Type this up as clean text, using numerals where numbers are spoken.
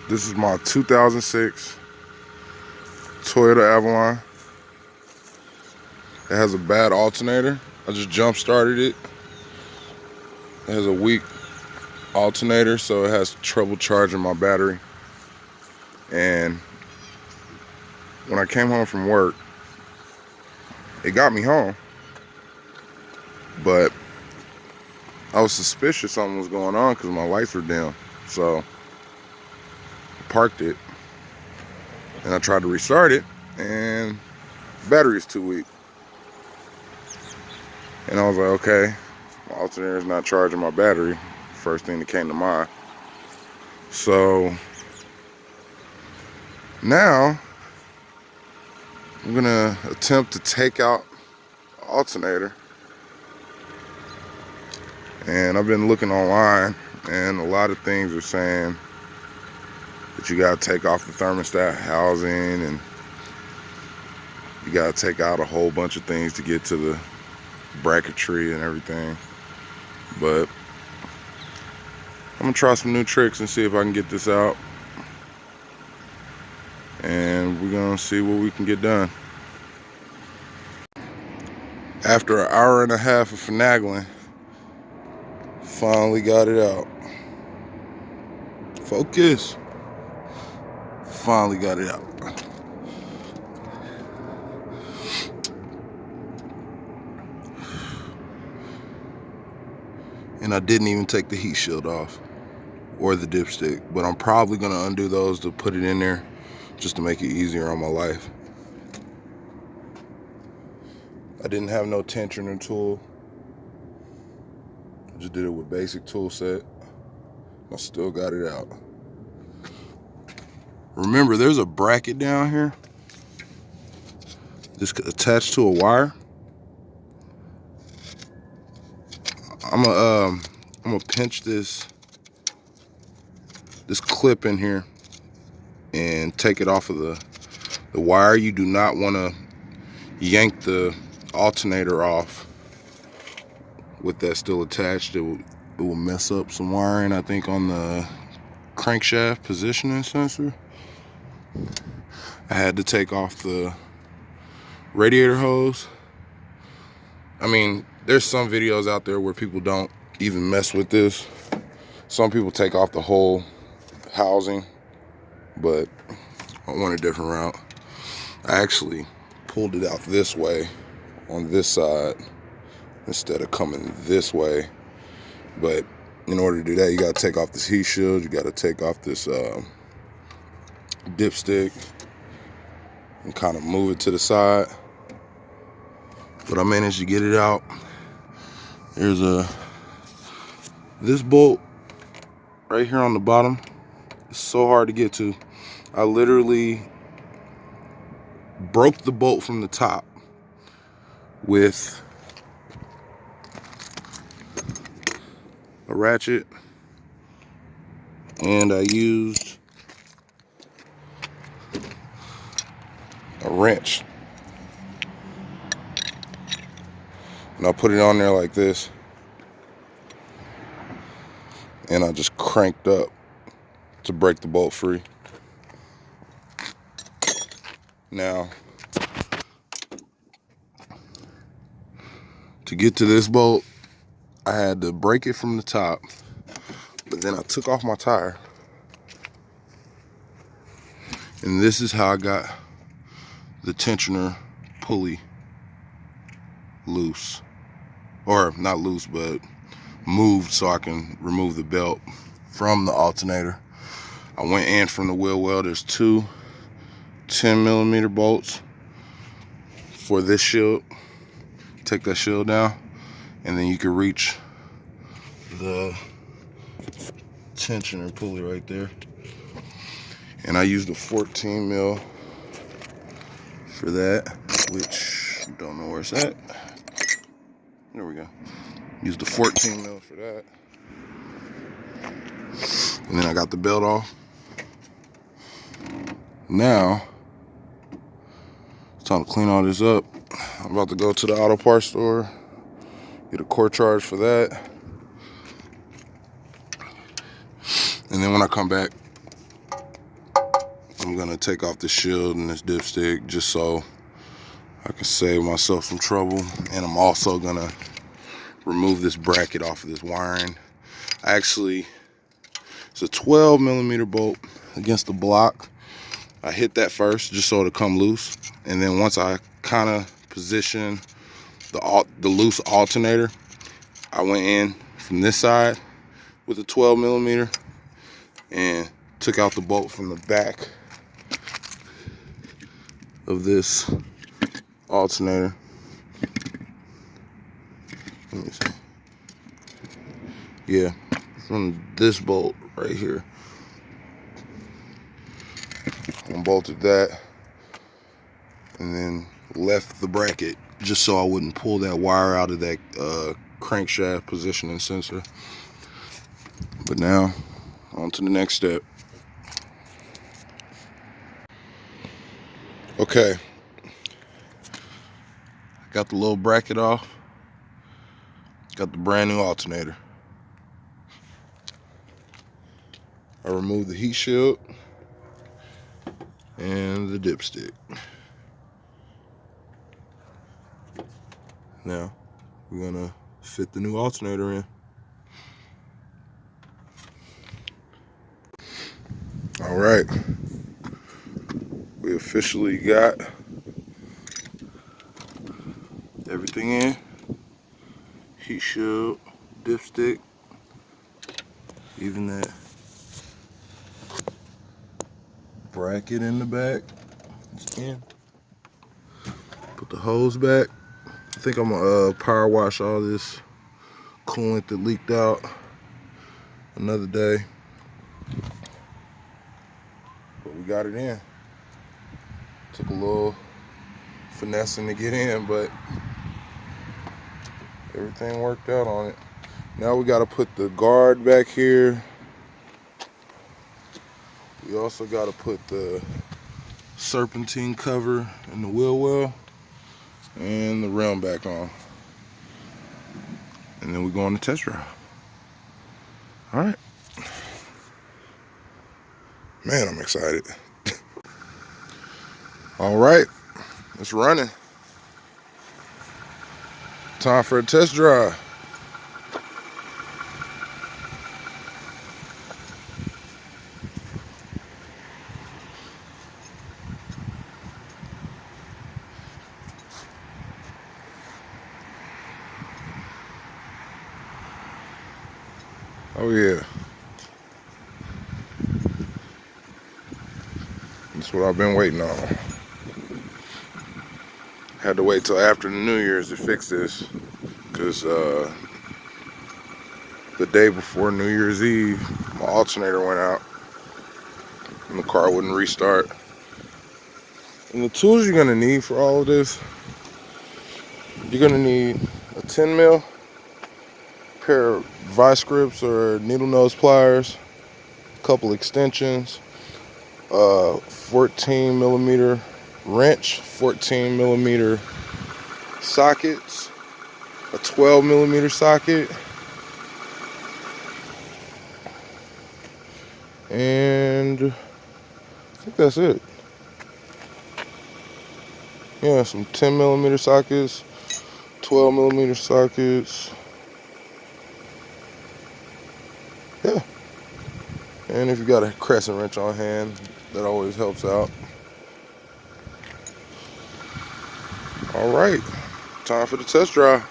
This is my 2006 Toyota Avalon. It has a bad alternator. I just jump started it. It has a weak alternator, so it has trouble charging my battery. And when I came home from work, it got me home, but I was suspicious something was going on because my lights were dim. So I parked it and I tried to restart it, and the battery is too weak. And I was like, okay, my alternator is not charging my battery. First thing that came to mind. So now I'm gonna attempt to take out the alternator. And I've been looking online, and a lot of things are saying that you gotta take off the thermostat housing, and you gotta take out a whole bunch of things to get to the bracketry and everything. But I'm gonna try some new tricks and see if I can get this out, and we're gonna see what we can get done. After an hour and a half of finagling, finally got it out. Focus. Finally got it out. And I didn't even take the heat shield off or the dipstick, but I'm probably gonna undo those to put it in there just to make it easier on my life. I didn't have no tensioner tool. I just did it with basic tool set. I still got it out. Remember, there's a bracket down here. This attached to a wire. I'm gonna pinch this clip in here and take it off of the wire. You do not want to yank the alternator off with that still attached. It will mess up some wiring, I think, on the crankshaft positioning sensor. I had to take off the radiator hose. I mean, there's some videos out there where people don't even mess with this. Some people take off the whole housing, but I went a different route. I actually pulled it out this way on this side instead of coming this way. But in order to do that, you got to take off this heat shield. You got to take off this dipstick and kind of move it to the side. But I managed to get it out. There's this bolt right here on the bottom. It's so hard to get to. I literally broke the bolt from the top with a ratchet, and I used a wrench, and I put it on there like this, and I just cranked up to break the bolt free. Now, to get to this bolt, I had to break it from the top, but then I took off my tire, and this is how I got the tensioner pulley loose, or not loose, but moved so I can remove the belt from the alternator. I went in from the wheel well. There's two 10mm bolts for this shield. Take that shield down, and then you can reach the tensioner pulley right there. And I used a 14mm for that, which I don't know where it's at. There we go. Used the 14mm for that. And then I got the belt off. Now, it's time to clean all this up. I'm about to go to the auto parts store, get a core charge for that. And then when I come back, I'm gonna take off the shield and this dipstick just so I can save myself some trouble. And I'm also gonna remove this bracket off of this wiring. Actually, it's a 12mm bolt against the block. I hit that first just so it'll come loose, and then once I kind of position the loose alternator, I went in from this side with a 12mm and took out the bolt from the back of this alternator. Let me see. Yeah, from this bolt right here. Unbolted that and then left the bracket just so I wouldn't pull that wire out of that crankshaft positioning sensor. But now on to the next step. Okay, got the little bracket off, got the brand new alternator. I removed the heat shield and the dipstick. Now we're gonna fit the new alternator in. All right, we officially got everything in. Heat shield, dipstick, even that bracket in the back. It's in. Put the hose back. I think I'm gonna power wash all this coolant that leaked out another day. But we got it in. Took a little finessing to get in, but everything worked out on it. Now we got to put the guard back here. We also got to put the serpentine cover in the wheel well and the rim back on. And then we go on the test drive. All right. Man, I'm excited. All right, it's running. Time for a test drive. Oh yeah. That's what I've been waiting on. Had to wait till after the New Year's to fix this, because the day before New Year's Eve, my alternator went out and the car wouldn't restart. And the tools you're gonna need for all of this, you're gonna need a 10mm, pair of vice grips or needle nose pliers, a couple extensions, 14mm wrench, 14mm sockets, a 12mm socket, and I think that's it. Yeah, some 10mm sockets, 12mm sockets. Yeah. And if you got a crescent wrench on hand, that always helps out. All right, time for the test drive.